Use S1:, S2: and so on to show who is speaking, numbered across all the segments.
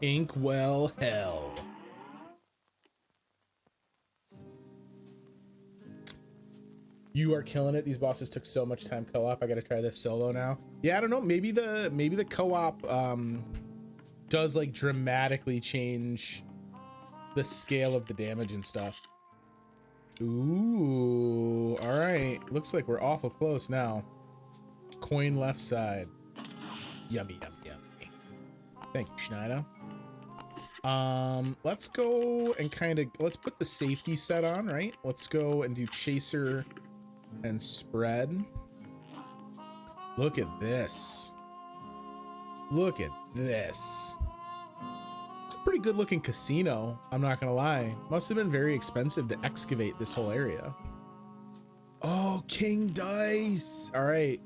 S1: Inkwell Hell. You are killing it. These bosses took so much time co-op. I gotta try this solo now. Yeah, I don't know. Maybe the co-op does like dramatically change the scale of the damage and stuff. Ooh, all right. Looks like we're awful close now. Coin left side. Yummy, yummy, yummy. Thank you, Schneider. Let's go and let's put the safety set on, right? Let's go and do chaser and spread. Look at this. Look at this. It's a pretty good looking casino, I'm not gonna lie. Must have been very expensive to excavate this whole area. Oh, King Dice. All right,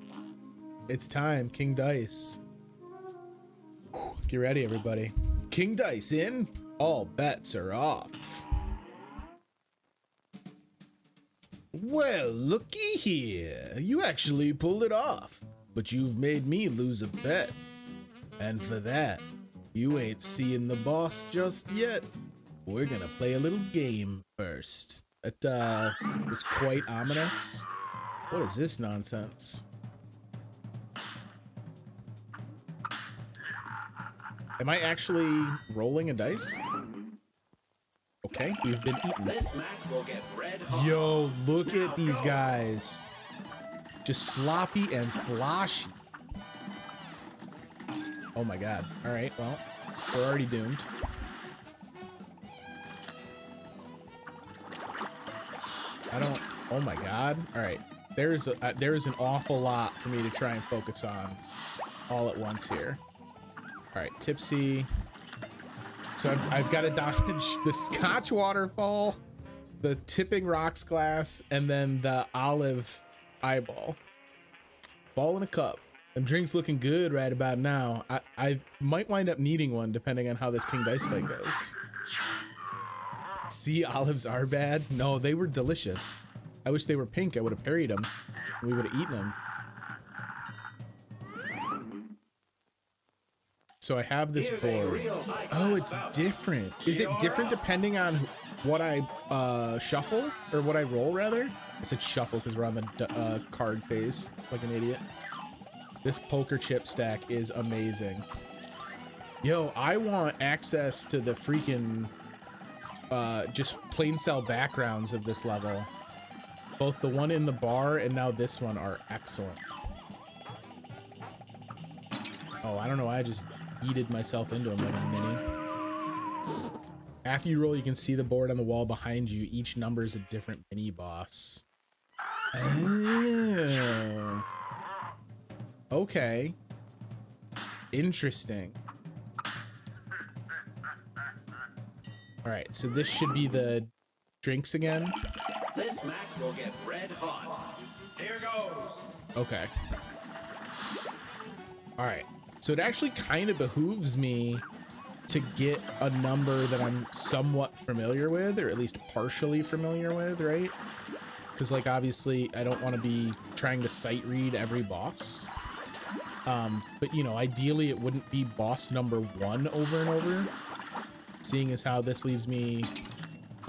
S1: it's time. King Dice. Get ready, everybody. King Dice in. All bets are off. Well, looky here. You actually pulled it off, but you've made me lose a bet. And for that, you ain't seeing the boss just yet. We're gonna play a little game first. That was quite ominous. What is this nonsense? Am I actually rolling a dice? Okay, we've been eaten. Yo, look at these guys. Just sloppy and sloshy. Oh my god. All right, well, we're already doomed. Oh my god. All right, there's an awful lot for me to try and focus on all at once here. All right, tipsy. So I've got to dodge the Scotch waterfall, the tipping rocks glass, and then the olive eyeball. Ball in a cup. Them drinks looking good right about now. I might wind up needing one depending on how this King Dice fight goes. See, olives are bad? No, they were delicious. I wish they were pink. I would have parried them. We would have eaten them. So I have this board. Oh, it's different. Is it different depending on what I shuffle or what I roll rather? I said shuffle because we're on the card phase like an idiot. This poker chip stack is amazing. Yo, I want access to the freaking just plain cell backgrounds of this level. Both the one in the bar and now this one are excellent. Oh, I don't know. I just yeeted myself into him like a mini. After you roll, you can see the board on the wall behind you. Each number is a different mini boss. Oh. Okay. Interesting. All right, so this should be the drinks again.
S2: This match will get red hot. Here goes.
S1: Okay. All right. So it actually kind of behooves me to get a number that I'm somewhat familiar with, or at least partially familiar with, right? Because, like, obviously, I don't want to be trying to sight read every boss. But, you know, ideally, it wouldn't be boss number 1 over and over. Seeing as how this leaves me...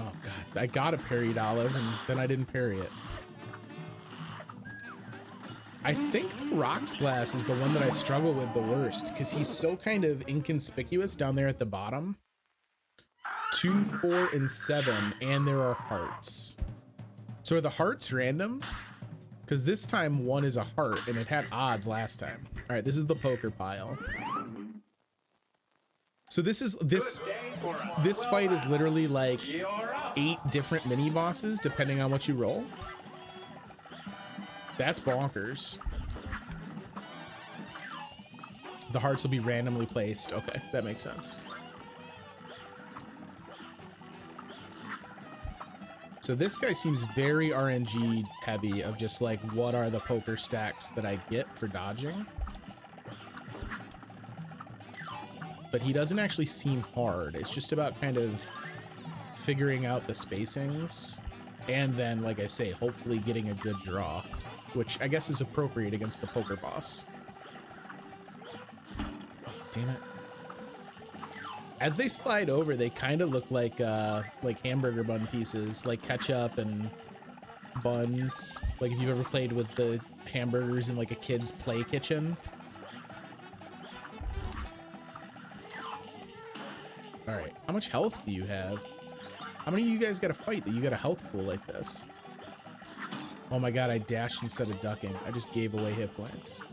S1: Oh, God. I got a parried olive, and then I didn't parry it. I think the rocks glass is the one that I struggle with the worst because he's so kind of inconspicuous down there at the bottom. 2, 4, and 7, and there are hearts. So are the hearts random? Because this time 1 is a heart and it had odds last time. All right, this is the poker pile. So this fight is literally like 8 different mini bosses depending on what you roll. That's bonkers. The hearts will be randomly placed. Okay, that makes sense. So this guy seems very RNG heavy of just like, what are the poker stacks that I get for dodging? But he doesn't actually seem hard. It's just about kind of figuring out the spacings. And then, like I say, hopefully getting a good draw, which I guess is appropriate against the poker boss. Oh, damn it. As they slide over, they kind of look like hamburger bun pieces, like ketchup and buns. Like if you've ever played with the hamburgers in like a kid's play kitchen. All right, how much health do you have? How many of you guys got to fight that you got a health pool like this? Oh my god, I dashed instead of ducking. I just gave away hit points.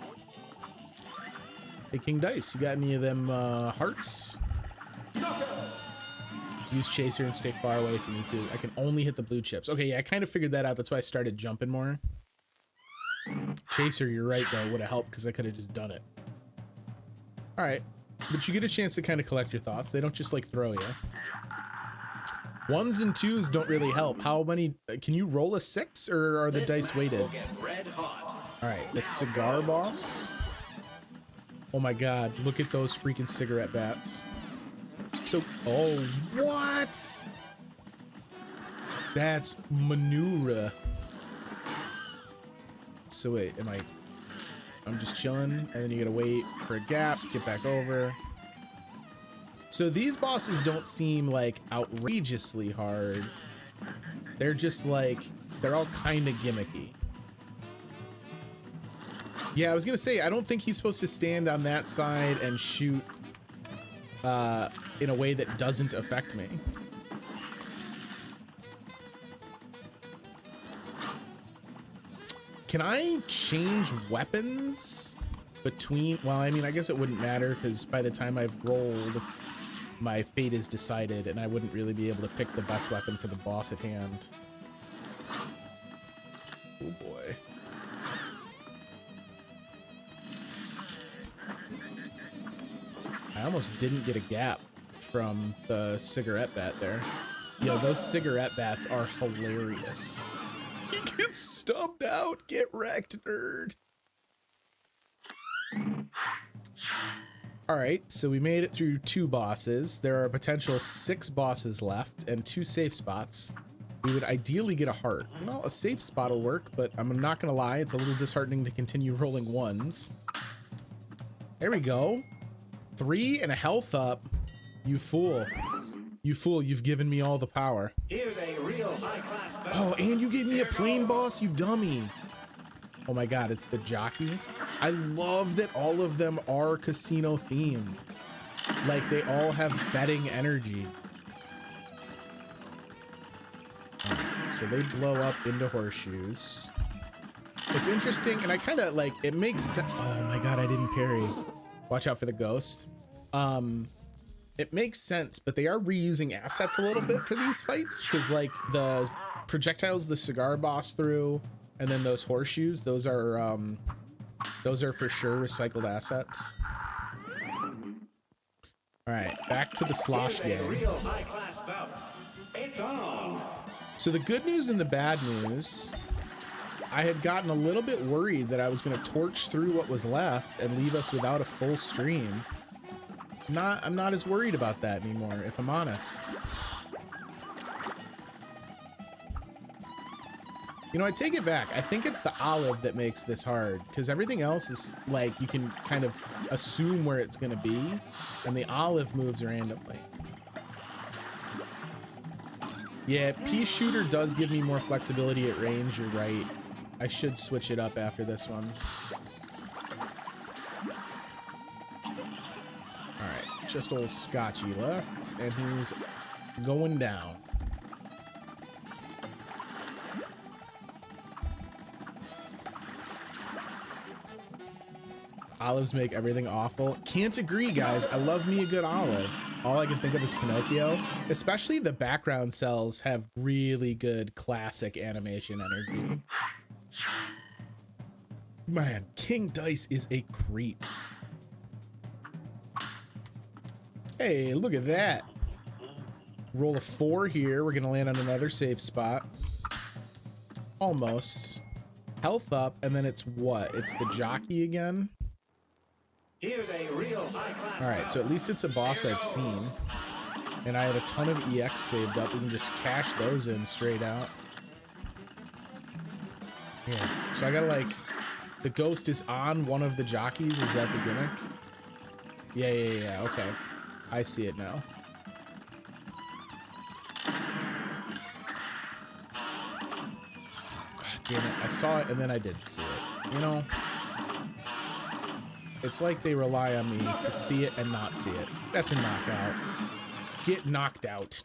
S1: Hey, King Dice, you got any of them hearts? Use Chaser and stay far away from me too. I can only hit the blue chips. Okay, yeah, I kind of figured that out. That's why I started jumping more. Chaser, you're right though, would have helped because I could have just done it. All right, but you get a chance to kind of collect your thoughts. They don't just like throw you. 1s and 2s don't really help. How many? Can you roll a 6 or are the dice weighted? All right, the Cigar Boss. Oh my god, look at those freaking cigarette bats. So, oh, what? That's manure. So wait, I'm just chilling, and then you gotta wait for a gap, get back over. So these bosses don't seem like outrageously hard. They're just like, they're all kind of gimmicky. Yeah, I was gonna say, I don't think he's supposed to stand on that side and shoot in a way that doesn't affect me. Can I change weapons between, well, I mean, I guess it wouldn't matter because by the time I've rolled, my fate is decided and I wouldn't really be able to pick the best weapon for the boss at hand. Oh boy. I almost didn't get a gap from the cigarette bat there. Yo, those cigarette bats are hilarious. He gets stubbed out. Get wrecked, nerd. All right, so we made it through 2 bosses. There are a potential 6 bosses left and 2 safe spots. We would ideally get a heart. Well, a safe spot will work, but I'm not gonna lie, it's a little disheartening to continue rolling 1s. There we go. 3 and a health up. You fool. You fool, you've given me all the power. Oh, and you gave me a plain boss, you dummy. Oh my god, it's the jockey. I love that all of them are casino themed. Like they all have betting energy. Right, so they blow up into horseshoes. It's interesting, and I kind of like, it makes sense. Oh my god, I didn't parry. Watch out for the ghost. It makes sense, but they are reusing assets a little bit for these fights, because like the projectiles the cigar boss threw, and then those horseshoes, those are for sure recycled assets. All right, back to the slosh game. So the good news and the bad news, I had gotten a little bit worried that I was going to torch through what was left and leave us without a full stream. I'm not as worried about that anymore, if I'm honest. You know, I take it back. I think it's the olive that makes this hard, because everything else is like, you can kind of assume where it's going to be, and the olive moves randomly. Yeah, pea shooter does give me more flexibility at range, you're right. I should switch it up after this one. Alright, just old Scotchy left, and he's going down. Olives make everything awful. Can't agree, guys. I love me a good olive. All I can think of is Pinocchio. Especially the background cells have really good classic animation energy. Man, King Dice is a creep. Hey, look at that. Roll a 4 here. We're gonna land on another safe spot. Almost. Health up, and then it's what? It's the jockey again? Alright, so at least it's a boss I've seen. And I have a ton of EX saved up. We can just cash those in straight out. Yeah, so I gotta like... The ghost is on one of the jockeys? Is that the gimmick? Yeah, okay. I see it now. damn it. I saw it and then I didn't see it. You know? It's like they rely on me to see it and not see it. That's a knockout. Get knocked out.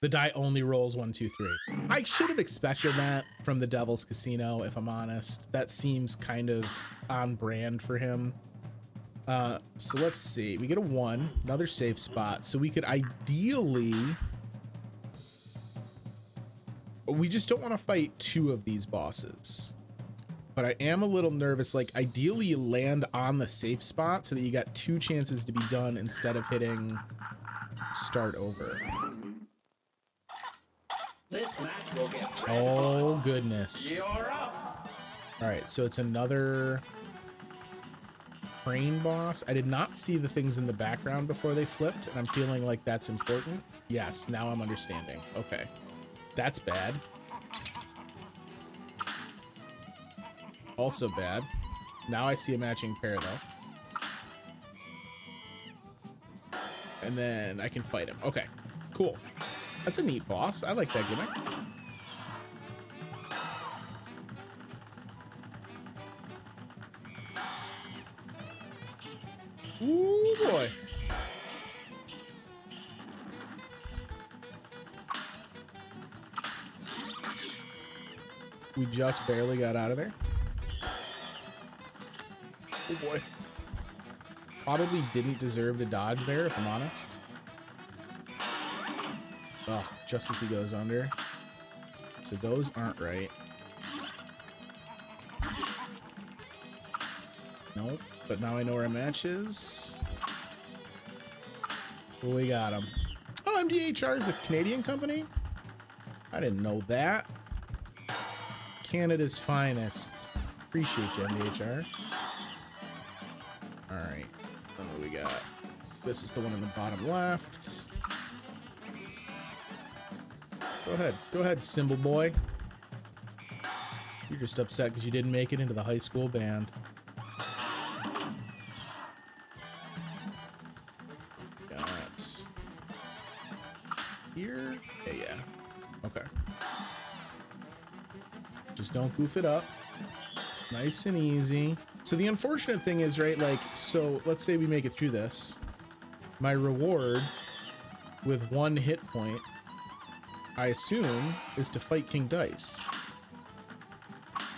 S1: The die only rolls 1, 2, 3. I should have expected that from the Devil's Casino, if I'm honest. That seems kind of on brand for him. So let's see. We get a 1, another safe spot. So we could ideally... We just don't want to fight 2 of these bosses. But I am a little nervous. Like, ideally you land on the safe spot so that you got 2 chances to be done instead of hitting start over. Oh, goodness. All right, so it's another crane boss. I did not see the things in the background before they flipped, and I'm feeling like that's important. Yes, now I'm understanding. Okay, that's bad. Also bad. Now I see a matching pair, though. And then I can fight him. Okay, cool. That's a neat boss. I like that gimmick. Ooh, boy. We just barely got out of there. Oh, boy. Probably didn't deserve to dodge there, if I'm honest. Oh, just as he goes under. So those aren't right. Nope, but now I know where a match is. We got him. Oh, MDHR is a Canadian company? I didn't know that. Canada's finest. Appreciate you, MDHR. All right, then what we got? This is the one in the bottom left. Go ahead, Cymbal Boy. You're just upset because you didn't make it into the high school band. Got here? Yeah. Okay. Just don't goof it up. Nice and easy. So the unfortunate thing is, right, like, so let's say we make it through this. My reward with 1 hit point, I assume, is to fight King Dice.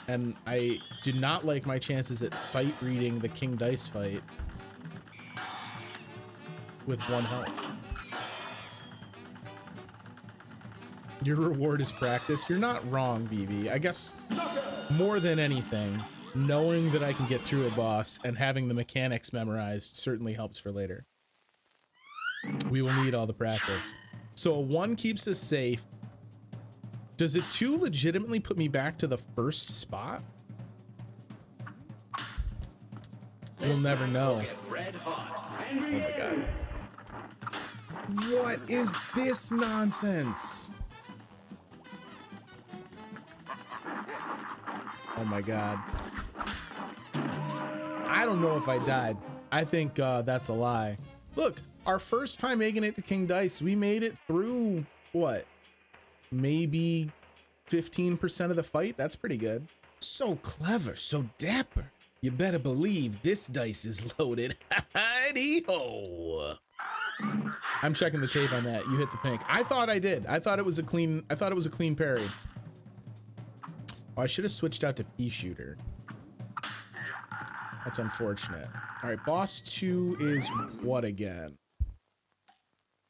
S1: And I do not like my chances at sight reading the King Dice fight with 1 health. Your reward is practice. You're not wrong, BB. I guess more than anything, knowing that I can get through a boss and having the mechanics memorized certainly helps for later. We will need all the practice. So a 1 keeps us safe. Does a 2 legitimately put me back to the first spot? We'll never know. Oh my god. What is this nonsense? Oh my god. I don't know if I died. I think that's a lie. Look, our first time making it to King Dice, we made it through, what? Maybe 15% of the fight? That's pretty good. So clever, so dapper. You better believe this dice is loaded. Hidey-ho. I'm checking the tape on that. You hit the pink. I thought I did. I thought it was a clean parry. Oh, I should have switched out to pea shooter. That's unfortunate. All right, boss 2 is what again?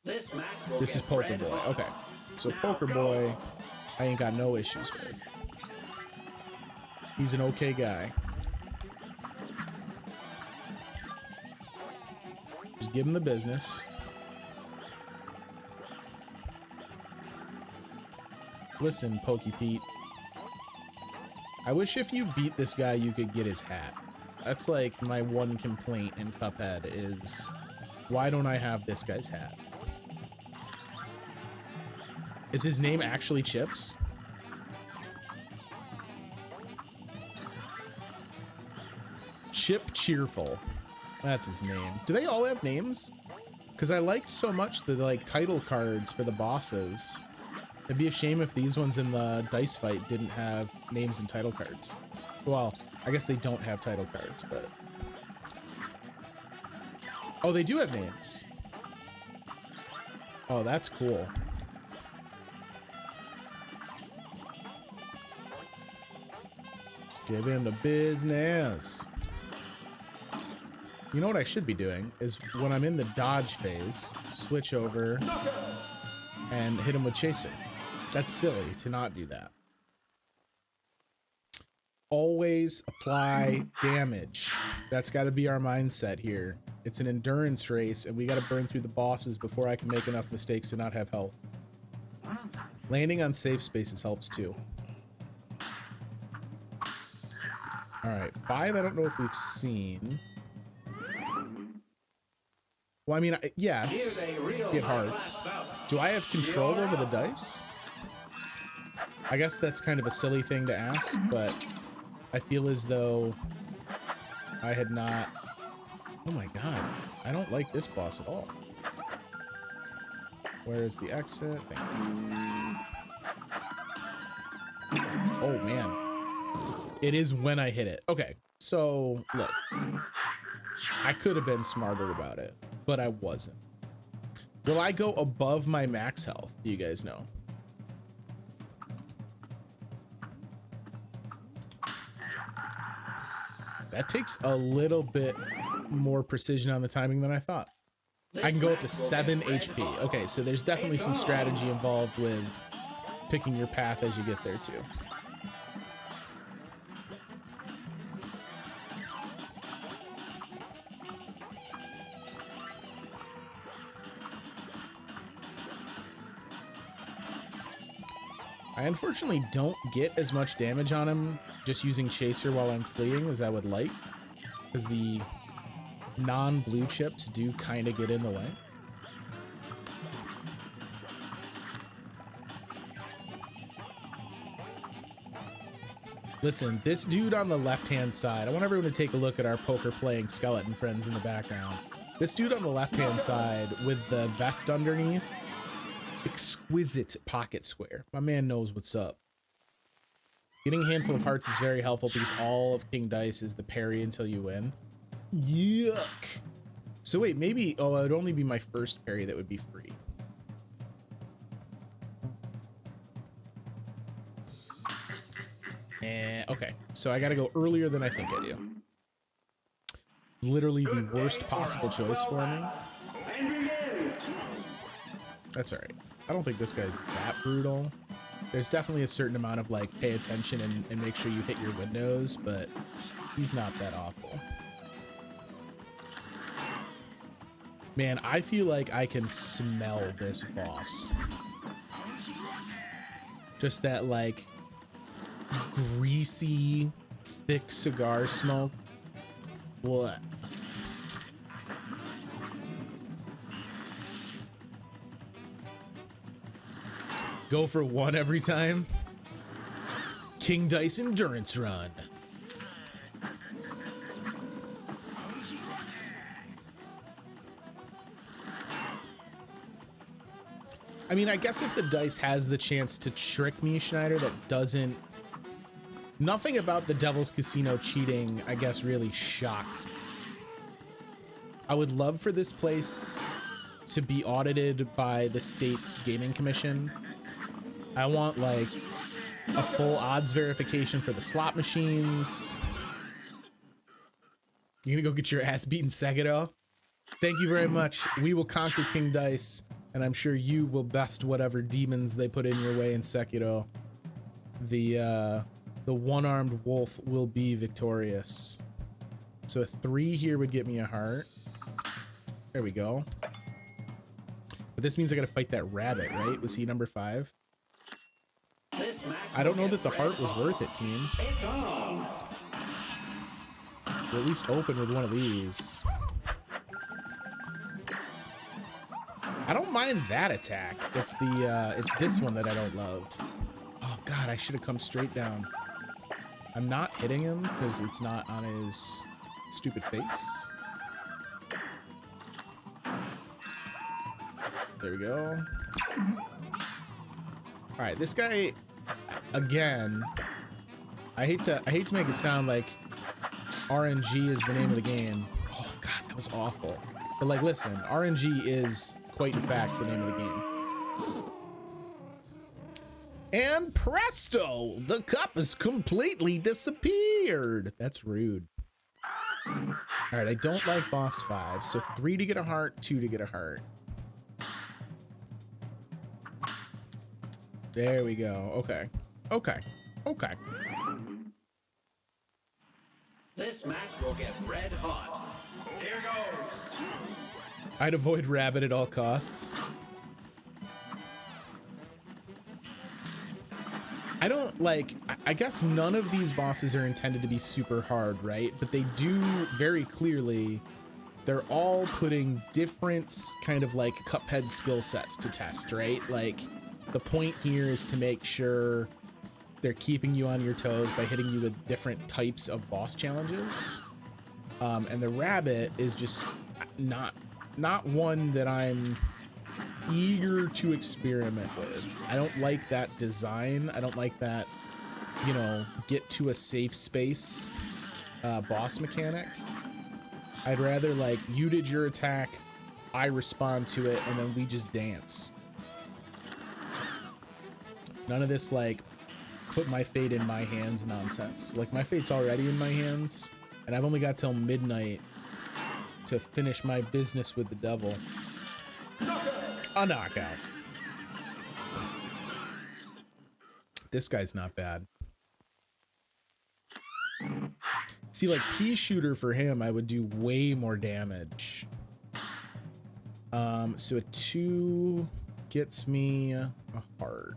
S1: This is Poker Boy. Okay. So Poker Boy, I ain't got no issues with. He's an okay guy. Just give him the business. Listen, Pokey Pete. I wish if you beat this guy, you could get his hat. That's like my 1 complaint in Cuphead is, why don't I have this guy's hat? Is his name actually Chips? Chip Cheerful. That's his name. Do they all have names? Because I liked so much the like title cards for the bosses. It'd be a shame if these ones in the dice fight didn't have names and title cards. Well, I guess they don't have title cards, but... Oh, they do have names. Oh, that's cool. Give him the business. You know what I should be doing is when I'm in the dodge phase, switch over and hit him with chaser. That's silly to not do that. Always apply damage. That's got to be our mindset here. It's an endurance race and we got to burn through the bosses before I can make enough mistakes to not have health. Landing on safe spaces helps too. All right, 5 I don't know if we've seen. Well, I mean, yes, get hearts. Do I have control over the dice? I guess that's kind of a silly thing to ask, but I feel as though I had not... Oh my god, I don't like this boss at all. Where is the exit? Thank you. Oh man. It is when I hit it. Okay, so look. I could have been smarter about it, but I wasn't. Will I go above my max health? Do you guys know? That takes a little bit more precision on the timing than I thought. I can go up to 7 HP. Okay, so there's definitely some strategy involved with picking your path as you get there too. I unfortunately don't get as much damage on him just using chaser while I'm fleeing as I would like, because the non-blue chips do kind of get in the way. Listen, this dude on the left-hand side, I want everyone to take a look at our poker playing skeleton friends in the background. This dude on the left-hand side with the vest underneath, exquisite pocket square. My man knows what's up. Getting a handful of hearts is very helpful because all of King Dice is the parry until you win. Yuck. So wait, maybe, oh, it would only be my first parry that would be free. Okay, so I gotta go earlier than I think I do. Literally the worst possible choice for me. That's all right. I don't think this guy's that brutal. There's definitely a certain amount of like pay attention and make sure you hit your windows, but he's not that awful. Man, I feel like I can smell this boss. Just that like greasy, thick cigar smoke. What? Go for one every time. King Dice endurance run. I mean, I guess if the dice has the chance to trick me, Schneider, that doesn't... Nothing about the Devil's Casino cheating, I guess, really shocks me. I would love for this place to be audited by the state's gaming commission. I want, like, a full odds verification for the slot machines. You gonna go get your ass beaten, Sekiro? Thank you very much. We will conquer King Dice, and I'm sure you will best whatever demons they put in your way in Sekiro. The one-armed wolf will be victorious. So a 3 here would get me a heart. There we go. But this means I gotta fight that rabbit, right? Was he number 5? I don't know that the heart was worth it, team. We'll at least open with one of these. I don't mind that attack. It's the it's this one that I don't love. Oh god, I should have come straight down. I'm not hitting him because it's not on his stupid face. There we go. All right, this guy, again, I hate to make it sound like RNG is the name of the game. Oh God, that was awful. But like, listen, RNG is quite in fact the name of the game. And presto, the cup has completely disappeared. That's rude. All right, I don't like boss 5, so 3 to get a heart, 2 to get a heart. There we go. Okay. Okay. Okay.
S2: This match will get red hot. Here goes.
S1: I'd avoid rabbit at all costs. I don't like, I guess none of these bosses are intended to be super hard, right? But they do very clearly, they're all putting different kind of like Cuphead skill sets to test, right? Like the point here is to make sure they're keeping you on your toes by hitting you with different types of boss challenges. And the rabbit is just not one that I'm eager to experiment with. I don't like that design. I don't like that, you know, get to a safe space boss mechanic. I'd rather like you did your attack, I respond to it, and then we just dance. None of this like put my fate in my hands nonsense. Like my fate's already in my hands, and I've only got till midnight to finish my business with the devil. A knockout. This guy's not bad. See, like pea shooter for him, I would do way more damage. So a 2 gets me a heart.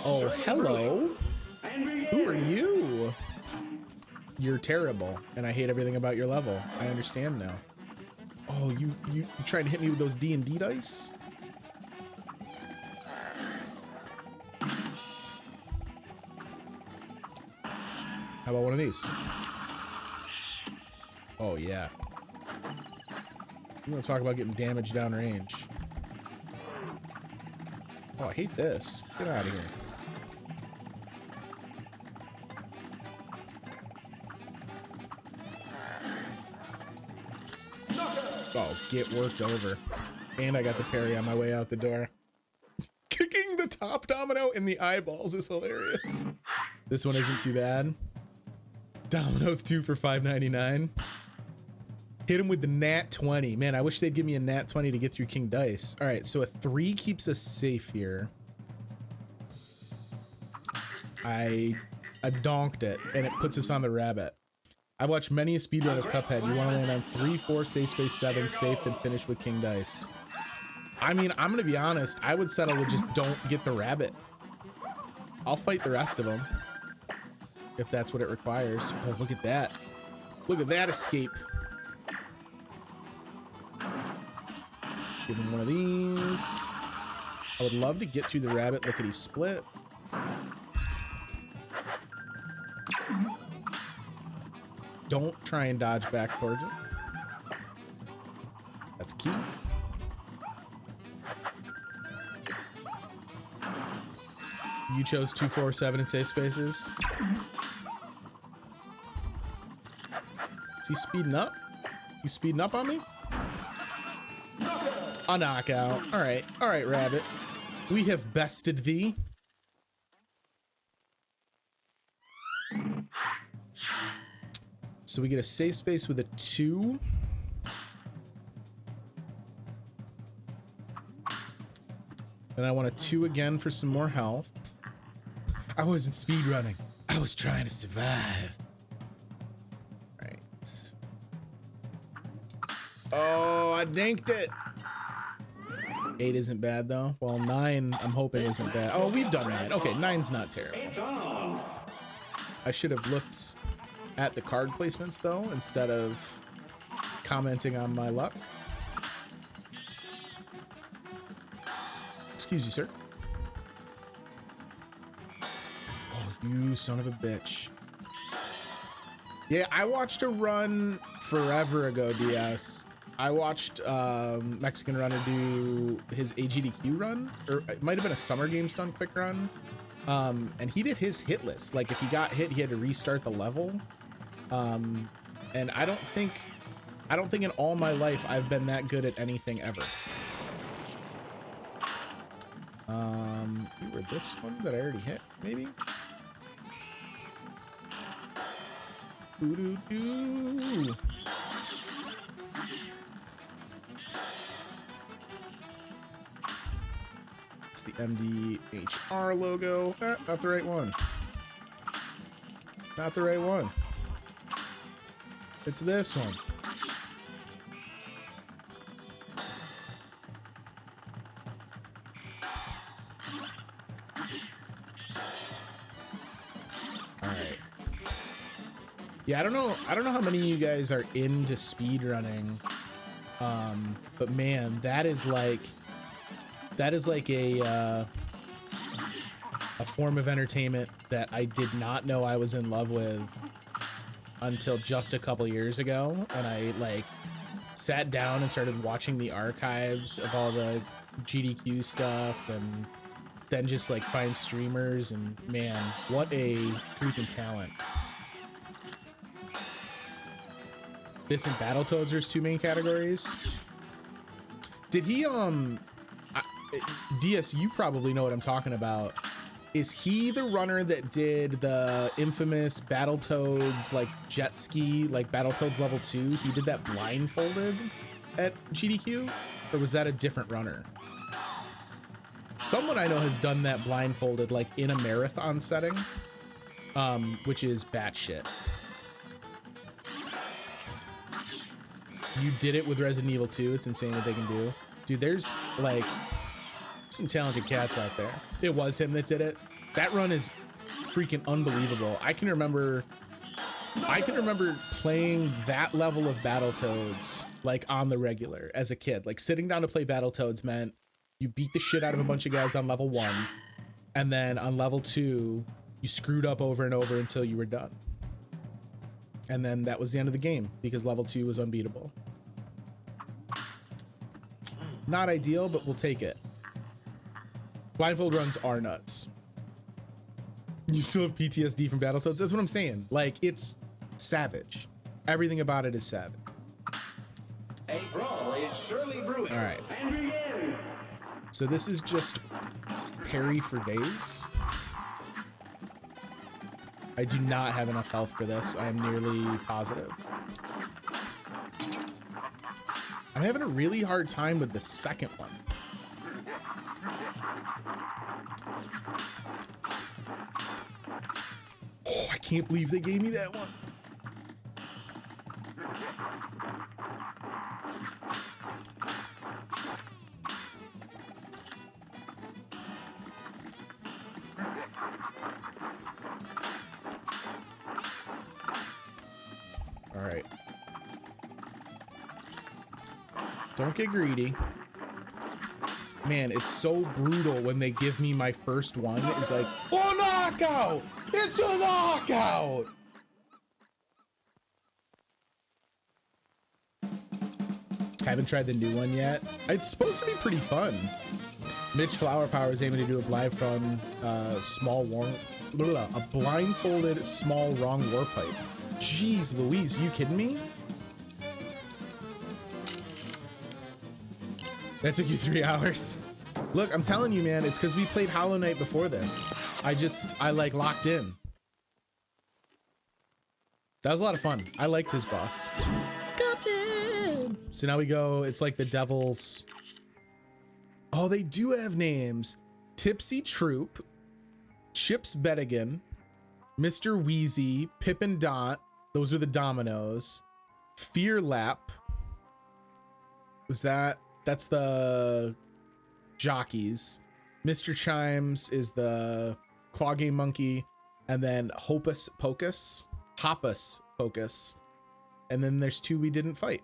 S1: Oh, hello. Who are you? You're terrible, and I hate everything about your level. I understand now. Oh, you trying to hit me with those D&D dice? How about one of these? Oh, yeah. You want to talk about getting damage downrange? Oh, I hate this. Get out of here. Oh, get worked over. And I got the parry on my way out the door. Kicking the top domino in the eyeballs is hilarious. This one isn't too bad. Dominoes 2 for $5.99. Hit him with the nat 20. Man, I wish they'd give me a nat 20 to get through King Dice. All right, so a 3 keeps us safe here. I donked it, and it puts us on the rabbit. I've watched many a speedrun of Cuphead. You want to land on 3, 4, safe space 7, safe, then finish with King Dice. I mean, I'm going to be honest. I would settle with just don't get the rabbit. I'll fight the rest of them if that's what it requires. Oh, look at that. Look at that escape. Give him one of these. I would love to get through the rabbit. Look at he split. Don't try and dodge back towards it. That's key. You chose 2, 4, 7 in safe spaces. Is he speeding up? You speeding up on me? A knockout. All right, rabbit. We have bested thee. So we get a safe space with a 2. Then I want a 2 again for some more health. I wasn't speedrunning. I was trying to survive. Right. Oh, I dinked it. 8 isn't bad though. Well, 9 I'm hoping isn't bad. Oh, we've done 9. Okay, 9's not terrible. I should have looked at the card placements though, instead of commenting on my luck. Excuse you, sir. Oh, you son of a bitch. Yeah, I watched a run forever ago, DS. I watched Mexican Runner do his AGDQ run, or it might have been a Summer Games Done quick run. And he did his hit list. Like if he got hit, he had to restart the level. And I don't think in all my life I've been that good at anything ever. You were this one that I already hit, maybe? Doo-doo-doo. It's the MDHR logo. Not the right one. Not the right one. It's this one. All right. Yeah, I don't know how many of you guys are into speed running. But man, that is like a form of entertainment that I did not know I was in love with until just a couple years ago, and I like sat down and started watching the archives of all the GDQ stuff, and then just like find streamers, and man, what a freaking talent. This and Battletoads, there's two main categories. Did he DS, you probably know what I'm talking about. Is he the runner that did the infamous Battletoads like jet ski, like Battletoads level 2? He did that blindfolded at GDQ, or was that a different runner? Someone I know has done that blindfolded like in a marathon setting, which is batshit. You did it with Resident Evil 2. It's insane what they can do. Dude, there's like some talented cats out there. It was him that did it. That run is freaking unbelievable. I can remember playing that level of Battletoads like on the regular as a kid. Like sitting down to play Battletoads meant you beat the shit out of a bunch of guys on level 1, and then on level 2 you screwed up over and over until you were done. And then that was the end of the game because level 2 was unbeatable. Not ideal, but we'll take it. Blindfold runs are nuts. You still have PTSD from Battletoads? That's what I'm saying. Like, it's savage. Everything about it is savage.
S2: A brawl is surely brewing.
S1: All right.
S2: And begin.
S1: So this is just parry for days. I do not have enough health for this. I am nearly positive. I'm having a really hard time with the second one. Oh, I can't believe they gave me that one. All right. Don't get greedy. Man, it's so brutal when they give me my first one. It's like, oh, knockout! It's a knockout! Haven't tried the new one yet. It's supposed to be pretty fun. Mitch Flower Power is aiming to do a live from a blindfolded small wrong warpipe. Jeez Louise, you kidding me? That took you 3 hours. Look, I'm telling you, man, it's because we played Hollow Knight before this. I like locked in. That was a lot of fun. I liked his boss. Cuphead. So now we go, it's like the devil's. Oh, they do have names. Tipsy Troop, Chips Bettigan, Mr. Wheezy, Pippin Dot. Those were the dominoes. Fear Lap. Was that? That's the jockeys. Mr. Chimes is the claw game monkey, and then Hoppus Pocus, and then there's two we didn't fight.